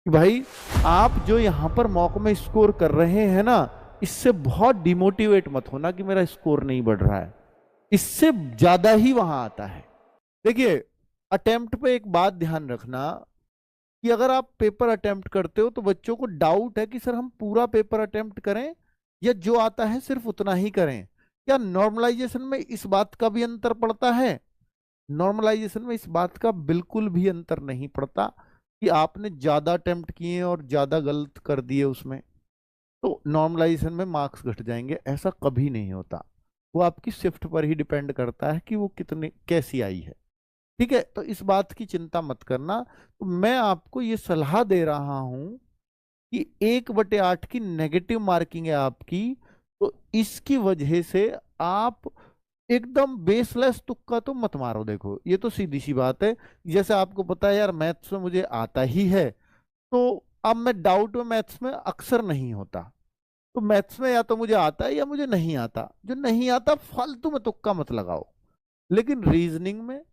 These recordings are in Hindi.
कि भाई आप जो यहाँ पर मॉक में स्कोर कर रहे हैं ना, इससे बहुत डिमोटिवेट मत होना कि मेरा स्कोर नहीं बढ़ रहा है, इससे ज्यादा ही वहां आता है। देखिए, अटेम्प्ट पे एक बात ध्यान रखना कि अगर आप पेपर अटेम्प्ट करते हो तो बच्चों को डाउट है कि सर हम पूरा पेपर अटेम्प्ट करें या जो आता है सिर्फ उतना ही करें। क्या नॉर्मलाइजेशन में इस बात का भी अंतर पड़ता है? नॉर्मलाइजेशन में इस बात का बिल्कुल भी अंतर नहीं पड़ता कि आपने ज्यादा अटेम्प्ट किए और ज्यादा गलत कर दिए उसमें तो नॉर्मलाइजेशन में मार्क्स घट जाएंगे, ऐसा कभी नहीं होता। वो आपकी शिफ्ट पर ही डिपेंड करता है कि वो कितनी कैसी आई है। ठीक है, तो इस बात की चिंता मत करना। तो मैं आपको ये सलाह दे रहा हूं कि 1/8 की नेगेटिव मार्किंग है आपकी, तो इसकी वजह से आप एकदम बेसलेस तुक्का तो मत मारो। देखो, ये तो सीधी सी बात है। जैसे आपको पता है यार मैथ्स में मुझे आता ही है, तो अब मैं डाउट में मैथ्स में अक्सर नहीं होता। तो मैथ्स में या तो मुझे आता है या मुझे नहीं आता, जो नहीं आता फालतू में तुक्का मत लगाओ। लेकिन रीजनिंग में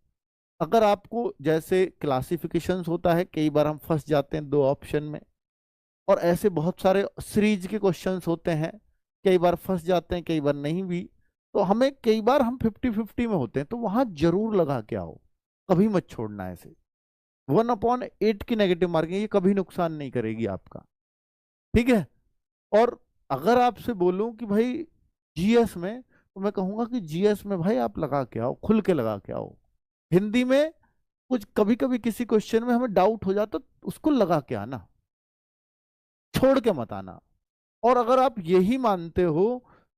अगर आपको जैसे क्लासिफिकेशंस होता है, कई बार हम फंस जाते हैं दो ऑप्शन में, और ऐसे बहुत सारे सीरीज के क्वेश्चंस होते हैं, कई बार फंस जाते हैं कई बार नहीं भी। तो हमें कई बार हम 50-50 में होते हैं, तो वहां जरूर लगा के आओ, कभी मत छोड़ना ऐसे। 1/8 की नेगेटिव मार्किंग ये कभी नुकसान नहीं करेगी आपका। ठीक है। और अगर आपसे बोलूं कि भाई जीएस में, तो मैं कहूंगा कि जीएस में भाई आप लगा के आओ, खुल के लगा के आओ। हिंदी में कुछ कभी कभी किसी क्वेश्चन में हमें डाउट हो जाता तो उसको लगा के आना, छोड़ के मत आना। और अगर आप यही मानते हो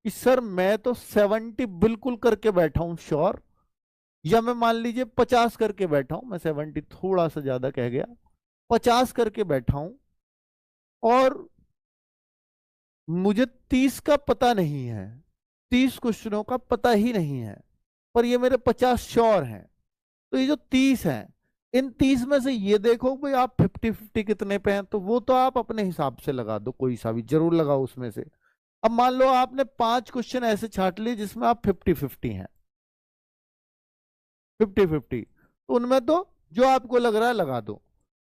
कि सर मैं तो 70 बिल्कुल करके बैठा हूं श्योर, या मैं मान लीजिए 50 करके बैठा हूं, मैं 70 थोड़ा सा ज्यादा कह गया, 50 करके बैठा हूं, और मुझे 30 का पता नहीं है, 30 क्वेश्चनों का पता ही नहीं है, पर ये मेरे 50 श्योर हैं। तो ये जो 30 हैं, इन 30 में से ये देखो भाई आप 50-50 कितने पे हैं, तो वो तो आप अपने हिसाब से लगा दो, कोई सा भी जरूर लगाओ उसमें से। अब मान लो आपने 5 क्वेश्चन ऐसे छांट लिए जिसमें आप 50-50 हैं, 50-50, तो उनमें तो जो आपको लग रहा है लगा दो।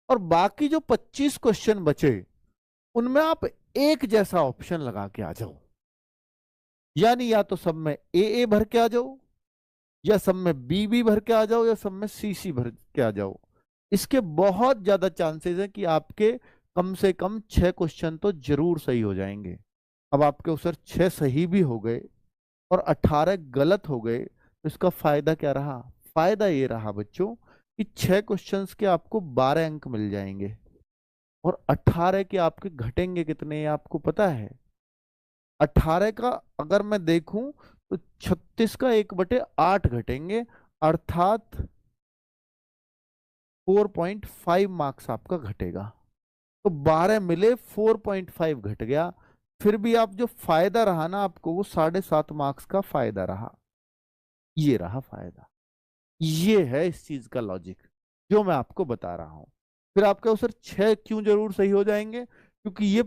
और बाकी जो 25 क्वेश्चन बचे, उनमें आप एक जैसा ऑप्शन लगा के आ जाओ। यानी या तो सब में ए भर के आ जाओ, या सब में बी भर के आ जाओ, या सब में सी भर के आ जाओ। इसके बहुत ज्यादा चांसेस है कि आपके कम से कम 6 क्वेश्चन तो जरूर सही हो जाएंगे। अब आपके उस 6 सही भी हो गए और 18 गलत हो गए, तो इसका फायदा क्या रहा? फायदा ये रहा बच्चों कि 6 क्वेश्चंस के आपको 12 अंक मिल जाएंगे, और 18 के आपके घटेंगे कितने, ये आपको पता है? 18 का अगर मैं देखूं तो 36 का 1/8 घटेंगे, अर्थात 4.5 मार्क्स आपका घटेगा। तो 12 मिले 4.5 घट गया, फिर भी आप जो फायदा रहा ना आपको, वो 7.5 मार्क्स का फायदा रहा। ये रहा फायदा। ये है इस चीज का लॉजिक जो मैं आपको बता रहा हूं। फिर आपके उस 6 क्यों जरूर सही हो जाएंगे? क्योंकि ये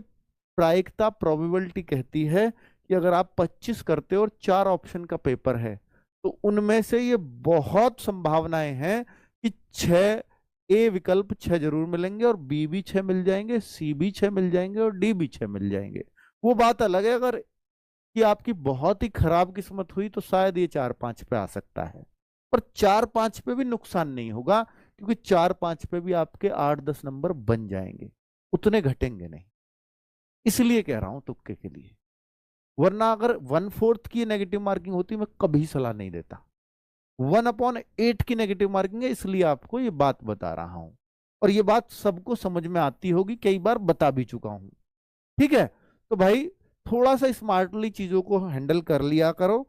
प्रायिकता प्रोबेबिलिटी कहती है कि अगर आप 25 करते हो और 4 ऑप्शन का पेपर है, तो उनमें से ये बहुत संभावनाएं हैं कि 6 ए विकल्प 6 जरूर मिलेंगे, और बी भी 6 मिल जाएंगे, सी भी 6 मिल जाएंगे, और डी भी 6 मिल जाएंगे। वो बात अलग है अगर कि आपकी बहुत ही खराब किस्मत हुई तो शायद ये 4-5 पे आ सकता है, पर 4-5 पे भी नुकसान नहीं होगा, क्योंकि 4-5 पे भी आपके 8-10 नंबर बन जाएंगे, उतने घटेंगे नहीं। इसलिए कह रहा हूं तुक्के के लिए। वरना अगर 1/4 की नेगेटिव मार्किंग होती मैं कभी सलाह नहीं देता। 1/8 की नेगेटिव मार्किंग है, इसलिए आपको ये बात बता रहा हूं, और ये बात सबको समझ में आती होगी, कई बार बता भी चुका हूं। ठीक है। तो भाई थोड़ा सा स्मार्टली चीजों को हैंडल कर लिया करो,